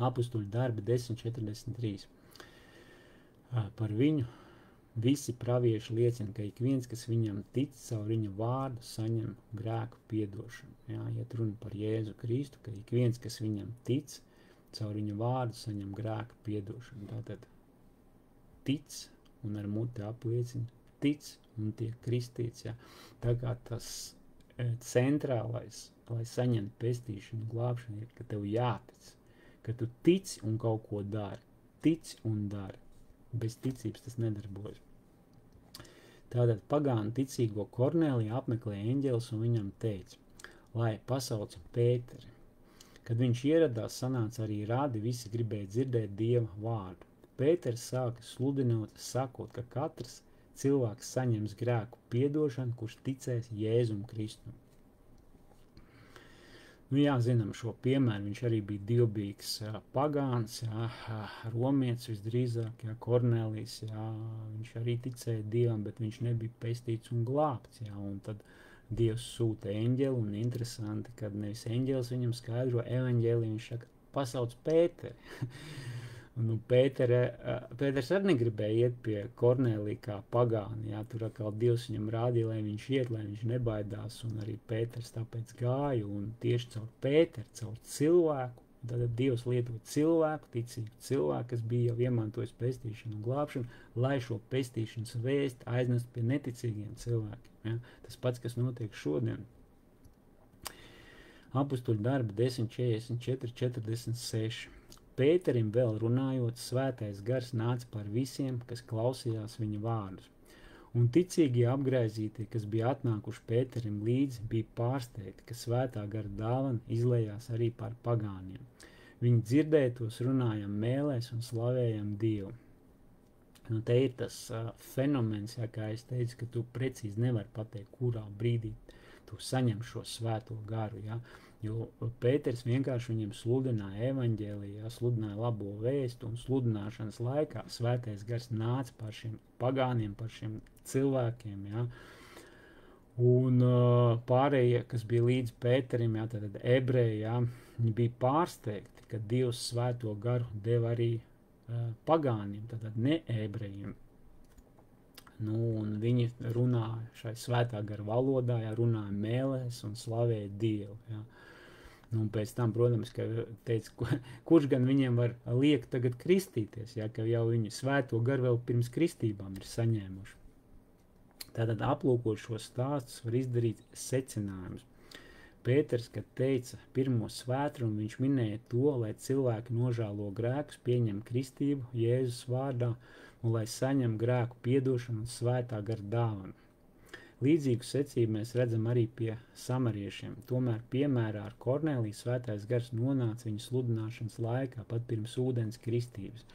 Apostuļu darbi 10.43. Par viņu visi pravieši liecina, ka ik viens, kas viņam tic, caur viņa vārdu saņem grēku piedošanu. Ja? Iet runa par Jēzu Kristu, ka ik viens, kas viņam tic, caur viņa vārdu saņem grēku piedošanu. Tātad tic un ar muti apliecina, tic un tiek kristīts. Ja. Tā kā tas centrālais, lai saņemtu pestīšanu, glābšanu, ir, ka tev jātic, ka tu tici un kaut ko dari. Tici un dari. Bez ticības tas nedarbojas. Tātad pagānu ticīgo Korneliju apmeklēja eņģelis un viņam teica, lai pasauca Pēteri. Kad viņš ieradās, sanāca arī radi, visi gribēja dzirdēt Dieva vārdu. Pēters sāka sludinot, sakot, ka katrs cilvēks saņems grēku piedošanu, kurš ticēs Jēzum Kristum. Nu jā, zinām šo piemēru, viņš arī bija dievbijīgs pagāns, jā, romietis visdrīzāk, jā, Kornelijs, jā, viņš arī ticēja Dievam, bet viņš nebija pestīts un glābts, jā, un tad Dievs sūta eņģeli, un interesanti, kad nevis eņģelis viņam skaidro evaņģēliju, viņš saka, pasauc Pēteri. Nu, Pēters arī negribēja iet pie Kornelija kā pagāni, jā, tur atkal Dievs viņam rādīja, lai viņš iet, lai viņš nebaidās, un arī Pēters tāpēc gāja, un tieši caur Pēteru, caur cilvēku, tad Dievs lieto cilvēku, ticīgu cilvēku, kas bija jau iemantojis pestīšanu un glābšanu, lai šo pestīšanas vēsti aiznest pie neticīgiem cilvēkiem. Ja? Tas pats, kas notiek šodien. Apostuļu darbi 10.44.46. Pēterim vēl runājot, svētais gars nāca par visiem, kas klausījās viņa vārdus. Un ticīgie apgraizītie, kas bija atnākuši Pēterim līdzi, bija pārsteigti, ka svētā gara dāvana izlējās arī par pagāniem. Viņi dzirdētos, runājam mēlēs un slavējam Dievu. Nu, te ir tas fenomens, ja, kā es teicu, ka tu precīzi nevari pateikt, kurā brīdī tu saņem šo svēto garu, ja. Jo Pēters vienkārši viņam sludināja evaņģēliju, ja, sludināja labo vēstu, un sludināšanas laikā svētais gars nāca par šiem pagāniem, par šiem cilvēkiem, ja. Un pārējie, kas bija līdz Pēterim, ja, tad ebreji, ja, viņi bija pārsteigti, ka Dievs svēto garu deva arī pagāniem, tātad ne ebrejiem. Nu, un viņi runāja šai svētā gara valodā, ja, runāja mēlēs un slavēja Dievu, ja. Nu, un pēc tam, protams, ka teica, kurš gan viņiem var liekt tagad kristīties, ja, ka jau viņi svēto garu vēl pirms kristībām ir saņēmuši. Tātad aplūkot šo stāstus var izdarīt secinājumus. Pēters, kad teica pirmo svētrumu, viņš minēja to, lai cilvēki nožēlo grēkus, pieņem kristību Jēzus vārdā un lai saņem grēku piedošanu un svētā gara dāvanu. Līdzīgu secību mēs redzam arī pie samariešiem. Tomēr piemērā ar Korneliju svētais gars nonāca viņa sludināšanas laikā, pat pirms ūdens kristības.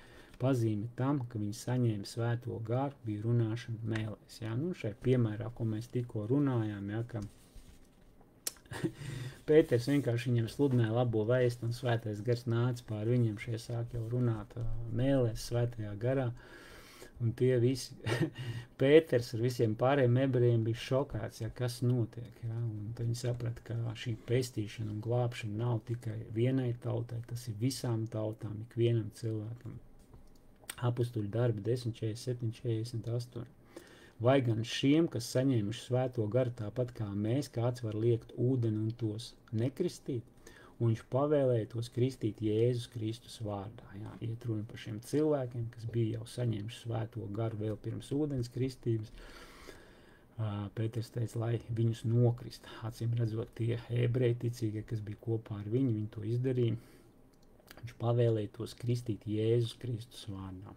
Pazīme tam, ka viņi saņēma svēto garu, bija runāšana mēlēs. Ja? Nu, šai piemērā, ko mēs tikko runājām, ja, ka Pēters vienkārši viņam sludināja labo vēstu un svētais gars nāca pār viņiem, šie sāk jau runāt mēlēs svētajā garā. Un tie visi, Pēters ar visiem pārējiem ebrejiem bija šokāts, ja, kas notiek. Ja, un viņi saprata, ka šī pestīšana un glābšana nav tikai vienai tautai, tas ir visām tautām, ikvienam cilvēkam. Apostuļu darbi 10.47.48. Vai gan šiem, kas saņēmuši svēto garu tāpat kā mēs, kāds var liekt ūdeni un tos nekristīt? un viņš pavēlēja tos kristīt Jēzus Kristus vārdā. Jā, iet runa par šiem cilvēkiem, kas bija jau saņemši svēto garu vēl pirms ūdens kristības. Pēters teica, lai viņus nokrist. Acīm redzot, tie ebreji ticīgie, kas bija kopā ar viņu, viņi to izdarīja. Viņš pavēlēja tos kristīt Jēzus Kristus vārdā.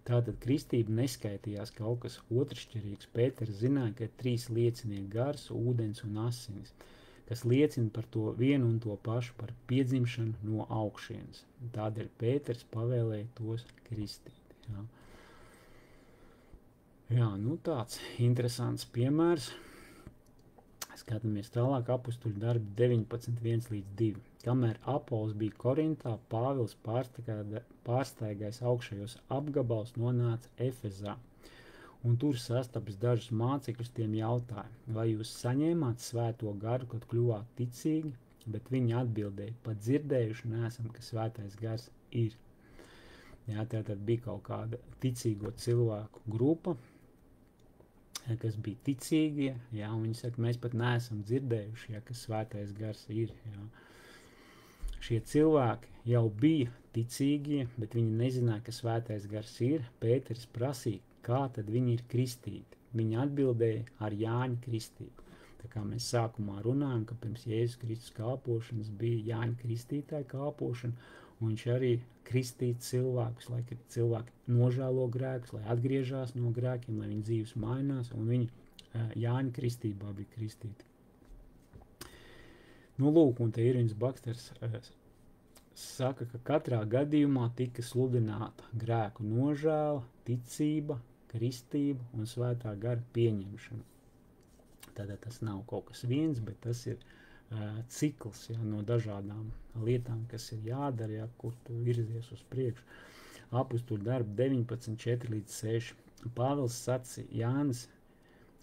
Tātad kristība neskaitījās kaut kas otršķirīgs. Pēters zināja, ka ir 3 liecinieki gars, ūdens un asinis, kas liecina par to vienu un to pašu, par piedzimšanu no augšienes. Tādēļ Pēters pavēlēja tos kristīt. Jā, nu tāds interesants piemērs. Skatāmies tālāk apustuļu darbi 19.1-2. Kamēr Apols bija Korintā, Pāvils pārsteigais augšējos apgabals nonāca Efezā. Un tur sastapas dažus mācekļus, tiem jautāja, vai jūs saņēmāt svēto garu, kad kļuvāt ticīgi, bet viņi atbildēja, pat dzirdējuši neesam, ka svētais gars ir. Jā, tātad bija kaut kāda ticīgo cilvēku grupa, kas bija ticīgie, jā, un viņi saka, mēs pat neesam dzirdējuši, jā, ka svētais gars ir. Jā. Šie cilvēki jau bija ticīgie, bet viņi nezināja, ka svētais gars ir. Pēters prasīja, kā tad viņi ir kristīti. Viņi atbildēja ar Jāņa kristību. Tā kā mēs sākumā runājam, ka pirms Jēzus Kristus kalpošanas bija Jāņa kristītāja kalpošana, un viņš arī kristīja cilvēkus, lai cilvēki nožēlo grēkus, lai atgriežās no grēkiem, lai viņu dzīves mainās, un viņi Jāņa kristībā bija kristīti. Nu, lūk, un te Irvins Baksters saka, ka katrā gadījumā tika sludināta grēku nožēla, ticība, kristība un svētā gara pieņemšana. Tātad tas nav kaut kas viens, bet tas ir cikls, jā, no dažādām lietām, kas ir jādara, jā, kur tu virzies uz priekšu. Apustuļu darbi 19.4-6. Pāvils sacīja, Jānis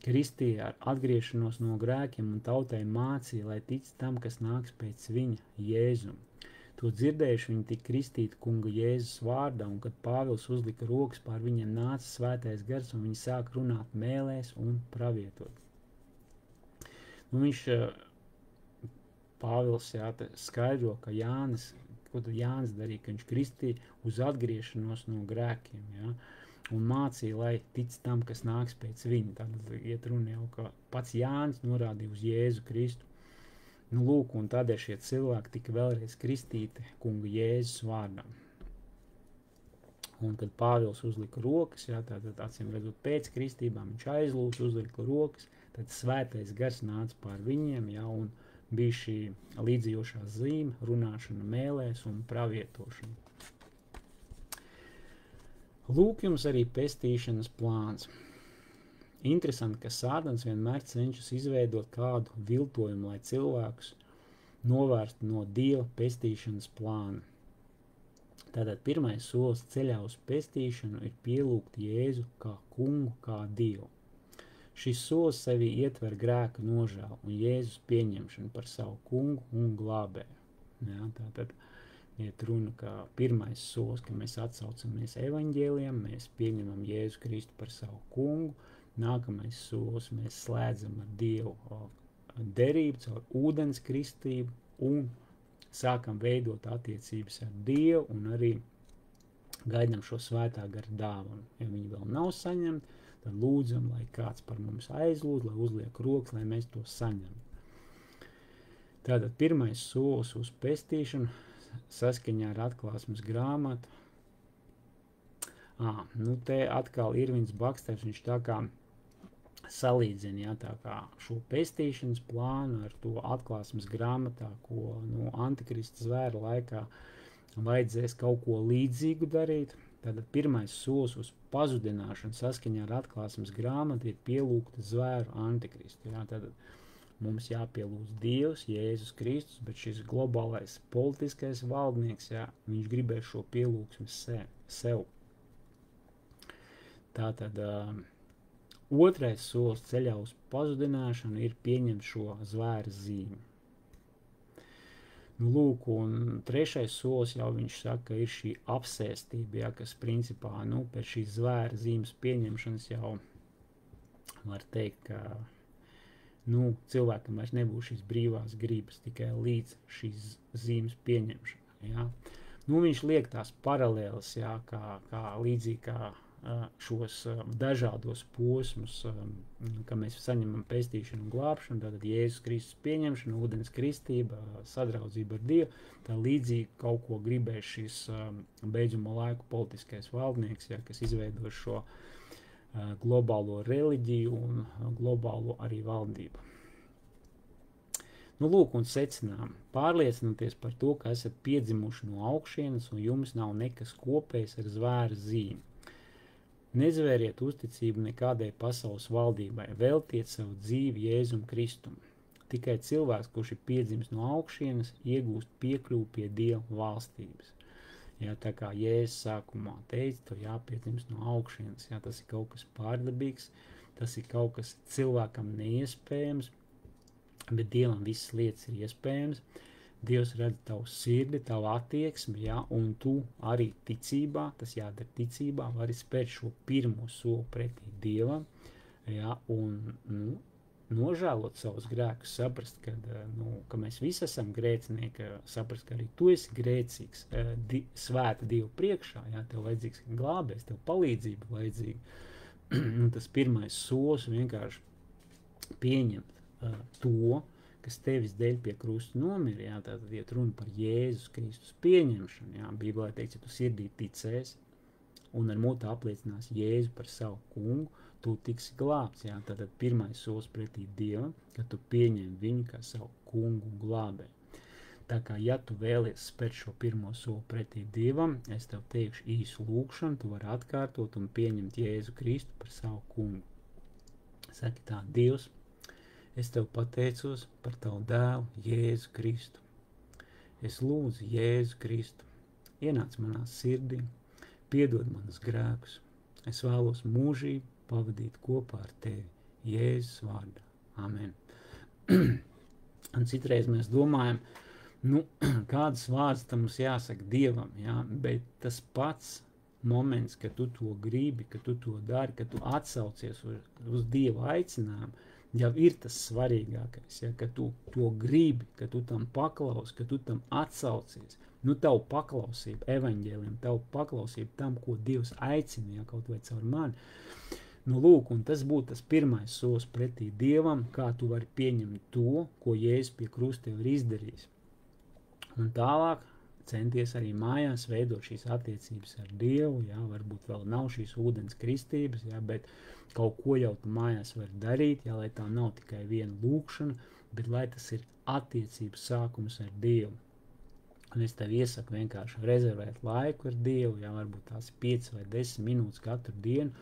kristīja ar atgriešanos no grēkiem un tautai mācīja, lai tic tam, kas nāks pēc viņa, Jēzum. To dzirdējuši viņi tika kristīti kunga Jēzus vārdā, un kad Pāvils uzlika rokas, pār viņiem nāca svētais gars, un viņi sāka runāt mēlēs un pravietot. Nu, Pāvils skaidro, ka Jānis, ko tad Jānis darīja, ka viņš kristīja uz atgriešanos no grēkiem, jā, un mācīja, lai tic tam, kas nāks pēc viņa. Tātad iet runa jau, ka pats Jānis norādīja uz Jēzu Kristu. Nu, lūk, un tādēļ šie cilvēki tika vēlreiz kristīti kunga Jēzus vārdā. Un kad Pāvils uzlika rokas, jā, tātad acīm redzot pēc kristībām, viņš aizlūdz, uzlika rokas, tad svētais gars nāca pār viņiem, jā, un bija šī līdzjošā zīme, runāšana mēlēs un pravietošana. Lūk jums arī pestīšanas plāns. Interesanti, ka Sātans vienmēr cenšas izveidot kādu viltojumu, lai cilvēkus novērstu no Dieva pestīšanas plāna. Tātad pirmais solis ceļā uz pestīšanu ir pielūgt Jēzu kā kungu, kā Dievu. Šis solis sevī ietver grēka nožēlu un Jēzus pieņemšanu par savu kungu un glābēju. Jā, tātad iet runa, ka pirmais solis, ka mēs atsaucamies evaņģēlijam, mēs pieņemam Jēzu Kristu par savu kungu. Nākamais solis, mēs slēdzam ar Dievu derību caur ūdens kristību un sākam veidot attiecības ar Dievu un arī gaidām šo svētā gara dāvanu. Ja viņi vēl nav saņemti, tad lūdzam, lai kāds par mums aizlūdz, lai uzliek rokas, lai mēs to saņemam. Tātad pirmais solis uz pestīšanu saskaņā ar atklāsmes grāmatu. Nu te atkal Irvins Baksters, viņš tā kā salīdzina, jā, tā kā šo pestīšanas plānu ar to atklāsmes grāmatā, ko Antikrista zvēra laikā vajadzēs kaut ko līdzīgu darīt. Tātad pirmais solis uz pazudināšanu saskaņā ar atklāsmes grāmatu ir pielūgt zvēru Antikristu. Jā, tātad mums jāpielūdz Dievs, Jēzus Kristus, bet šis globālais politiskais valdnieks, jā, viņš gribēs šo pielūgsmi sev. Tātad otrais solis ceļā uz pazudināšanu ir pieņemt šo zvēra zīmi. Nu, lūk, un trešais solis jau viņš saka, ir šī apsēstība, jā, kas principā, pēc šīs zvēra zīmes pieņemšanas jau var teikt, ka cilvēkam vairs nebūs šīs brīvās gribas tikai līdz šīs zīmes pieņemšanai. Ja? Viņš liek tās paralēlas, ja, kā līdzīgi kā šos dažādos posmus, ka mēs saņemam pestīšanu un glābšanu, tātad Jēzus Kristus pieņemšana, ūdens kristība, sadraudzība ar Dievu, tā līdzīgi kaut ko gribēs šis beidzamo laiku politiskais valdnieks, ja, kas izveido šo globālo reliģiju un globālo arī valdību. Lūk, un secinām, pārliecinoties par to, ka esat piedzimuši no augšienes un jums nav nekas kopējs ar zvēra zīmi. Nezvēriet uzticību nekādai pasaules valdībai, veltiet savu dzīvi Jēzum Kristum. Tikai cilvēks, kurš ir piedzimis no augšienes, iegūst piekļuvi pie Dieva valstības. Ja, tā kā Jēzus sākumā teica, to jāpiedzimst no augšienes, ja, tas ir kaut kas pārdabīgs, tas ir kaut kas cilvēkam neiespējams, bet Dievam visas lietas ir iespējams. Dievs redz tavu sirdi, tavu attieksmi, ja, un tu arī ticībā, tas jādara ticībā, vari spērt šo pirmo soli pretī Dievam, ja, un nožēlot savus grēkus, saprast, ka mēs visi esam grēcinieki, saprast, ka arī tu esi grēcīgs, svēta Dievu priekšā, ja, tev vajadzīgs glābēs, tev palīdzība vajadzīga. Tas pirmais solis vienkārši pieņemt to, kas tevis dēļ pie krusta nomira, jā, tātad iet runa par Jēzus Kristus pieņemšanu, jā, Bībelē teikts, ja tu sirdī ticēsi un ar muti apliecinās Jēzu par savu kungu, tu tiksi glābts, jā, tātad pirmais solis pretī Dievam, ka tu pieņem viņu kā savu kungu un glābēju. Tā kā, ja tu vēlies spērt šo pirmo soli pretī Dievam, es tev teikšu īsu lūkšanu, tu vari atkārtot un pieņemt Jēzu Kristu par savu kungu. Saki tā, Dievs, es tev pateicos par tavu dēlu Jēzu Kristu. Es lūdzu Jēzu Kristu, ienāc manā sirdī, piedod manas grēkus. Es vēlos mūžību pavadīt kopā ar tevi Jēzus vārdā. Amen. Un citreiz mēs domājam, kādas vārdas tam mums jāsaka Dievam, jā, bet tas pats moments, ka tu to gribi, ka tu to dari, ka tu atsaucies uz Dieva aicinājumu, jau ir tas svarīgākais, ja, ka tu to gribi, ka tu tam paklausi, ka tu tam atsaucies. Tavu paklausību evaņģēlijam, tavu paklausību tam, ko Dievs aicina, ja, kaut vai caur mani. Lūk, un tas būtu tas pirmais solis pretī Dievam, kā tu vari pieņemt to, ko Jēzus pie krusta tev ir izdarījis. Un tālāk centies arī mājās veidot šīs attiecības ar Dievu, jā, varbūt vēl nav šīs ūdens kristības, jā, bet kaut ko jau tu mājās var darīt, jā, lai tā nav tikai viena lūkšana, bet lai tas ir attiecības sākums ar Dievu. Un es tev iesaku vienkārši rezervēt laiku ar Dievu, jā, varbūt tās 5 vai 10 minūtes katru dienu,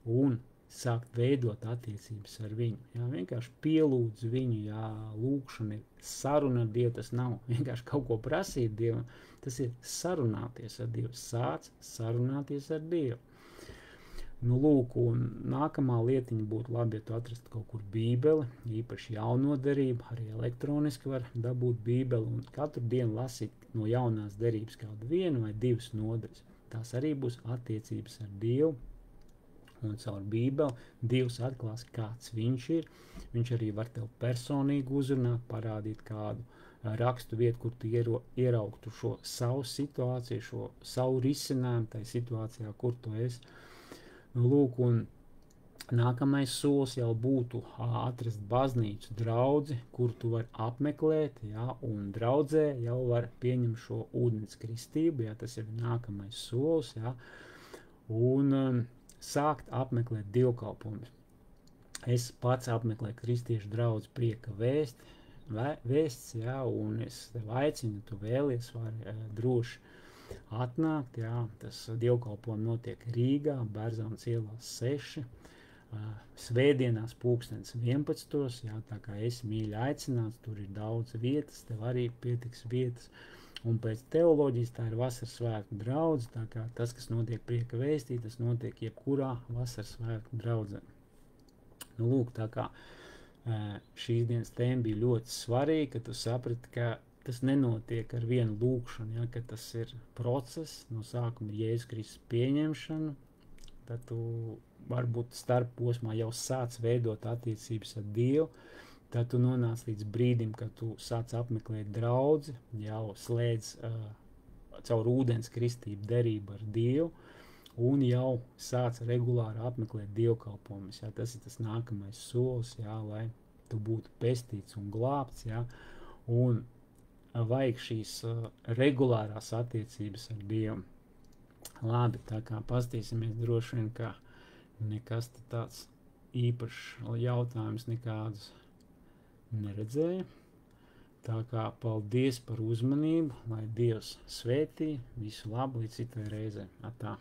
un sākt veidot attiecības ar viņu. Jā, vienkārši pielūdz viņu, jā, lūkšana ir saruna ar Dievu, tas nav vienkārši kaut ko prasīt Dievam, tas ir sarunāties ar Dievu, sāc sarunāties ar Dievu. Lūk, un nākamā lietiņa būtu labi, ja tu atrastu kaut kur bībeli, īpaši jauno derību, arī elektroniski var dabūt bībeli, un katru dienu lasīt no jaunās derības kādu 1 vai 2 nodaļas. Tās arī būs attiecības ar Dievu, un caur bībeli Dievs atklās, kāds viņš ir. Viņš arī var tev personīgi uzrunāt, parādīt kādu rakstu vietu, kur tu ieraugtu šo savu situāciju, šo savu risinājumu tai situācijā, kur tu esi. Lūk, un nākamais solis jau būtu atrast baznīcu draudzi, kur tu vari apmeklēt, jā, un draudzē jau var pieņemt šo ūdens kristību, jā, tas ir nākamais solis, jā, un sākt apmeklēt dievkalpojumus. Es pats apmeklēju kristiešu draudzi Prieka vēsts, jā, un es tev aicinu, tu vēlies, vari droši atnākt, jā, tas dievkalpojums notiek Rīgā, Bērzauna ielās 6, svētdienās 11:00, jā, tā kā esi mīļi aicināts, tur ir daudz vietas, tev arī pietiks vietas, un pēc teoloģijas tā ir vasaras svētku draudze, tā kā tas, kas notiek Prieka vēstī, tas notiek jebkurā vasaras svētku draudzē. Lūk, tā kā šīs dienas tēma bija ļoti svarīga, ka tu saprati, ka tas nenotiek ar vienu lūkšanu, ja, ka tas ir process, no sākuma ir Jēzus Kristus pieņemšana, tad tu varbūt starp posmā jau sāc veidot attiecības ar Dievu, tad tu nonāc līdz brīdim, kad tu sāc apmeklēt draudzi, jau slēdz caur ūdens kristību derību ar Dievu, un jau sāc regulāri apmeklēt dievkalpojumus. Ja? Tas ir tas nākamais solis, ja? Lai tu būtu pestīts un glābts, ja? Un vajag šīs regulārās attiecības ar Dievu. Labi, tā kā pastīsimies droši vien, ka nekas tāds īpašs jautājums nekādus neredzēja. Tā kā paldies par uzmanību, lai Dievs svētī, visu labu līdz citai reizei. Atā.